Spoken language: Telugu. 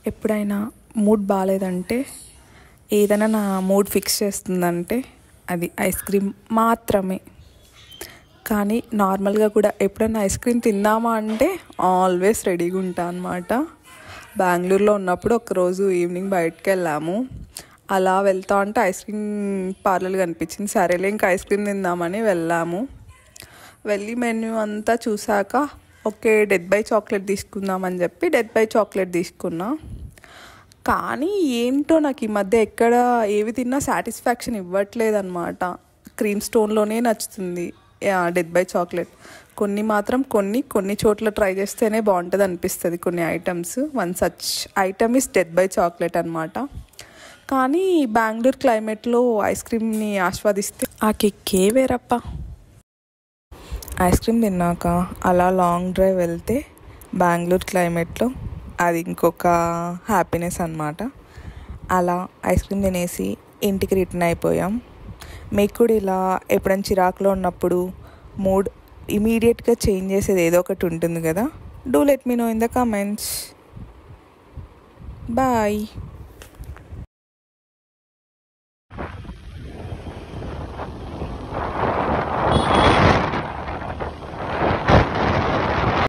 ఎప్పుడైనా మూడ్ బాగాలేదంటే, ఏదైనా నా మూడ్ ఫిక్స్ చేస్తుందంటే అది ఐస్ క్రీమ్ మాత్రమే. కానీ నార్మల్గా కూడా ఎప్పుడైనా ఐస్ క్రీమ్ తిందామా అంటే ఆల్వేస్ రెడీగా ఉంటాను అన్నమాట. బెంగళూరులో ఉన్నప్పుడు ఒకరోజు ఈవినింగ్ బయటకు వెళ్ళాము. అలా వెళ్తా ఉంటే ఐస్ క్రీమ్ పార్లర్ కనిపించింది. సరేలే ఇంకా ఐస్ క్రీమ్ తిందామని వెళ్ళాము. వెళ్ళి మెన్యూ అంతా చూసాక ఓకే డెత్ బై చాక్లెట్ తీసుకుందామని చెప్పి డెత్ బై చాక్లెట్ తీసుకున్నా. కానీ ఏంటో నాకు ఈ మధ్య ఎక్కడ ఏవి తిన్నా సాటిస్ఫాక్షన్ ఇవ్వట్లేదు అనమాట. క్రీమ్ స్టోన్లోనే నచ్చుతుంది డెత్ బై చాక్లెట్. కొన్ని మాత్రం కొన్ని చోట్ల ట్రై చేస్తేనే బాగుంటుంది అనిపిస్తుంది కొన్ని items. One such item is death by chocolate అనమాట. కానీ బెంగళూరు క్లైమేట్లో ఐస్ క్రీమ్ని ఆస్వాదిస్తే ఆ కిక్కే వేరప్ప. ఐస్ క్రీమ్ తిన్నాక అలా లాంగ్ డ్రైవ్ వెళ్తే బెంగళూరు క్లైమేట్లో అది ఇంకొక హ్యాపీనెస్ అనమాట. అలా ఐస్ క్రీమ్ తినేసి ఇంటికి రిటర్న్ అయిపోయాం. మీకు కూడా ఇలా ఎప్పుడైనా చిరాకులో ఉన్నప్పుడు మూడ్ ఇమీడియట్గా చేంజ్ చేసేది ఏదో ఒకటి ఉంటుంది కదా. Do let me know in the comments. Bye.